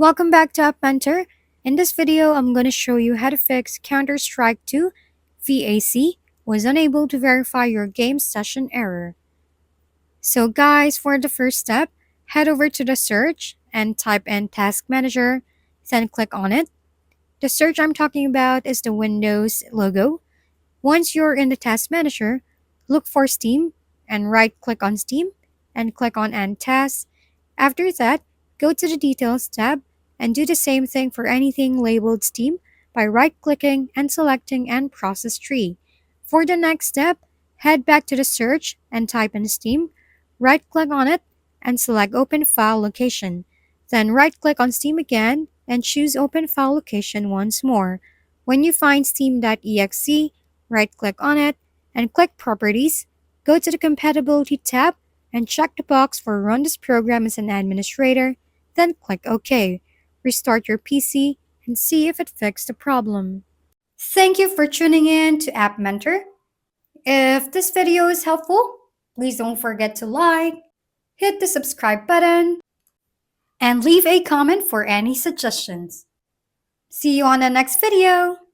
Welcome back to App Mentor. In this video, I'm going to show you how to fix Counter-Strike 2 VAC was unable to verify your game session error. So guys, for the first step, head over to the search and type in Task Manager, then click on it. The search I'm talking about is the Windows logo. Once you're in the Task Manager, look for Steam and right-click on Steam and click on End Task. After that, go to the Details tab and do the same thing for anything labeled Steam by right-clicking and selecting End Process Tree. For the next step, head back to the search and type in Steam, right-click on it and select Open File Location. Then right-click on Steam again and choose Open File Location once more. When you find steam.exe, right-click on it and click Properties. Go to the Compatibility tab and check the box for Run this program as an administrator, then click OK. Restart your PC and see if it fixed the problem. Thank you for tuning in to App Mentor. If this video is helpful, please don't forget to like, hit the subscribe button, and leave a comment for any suggestions. See you on the next video!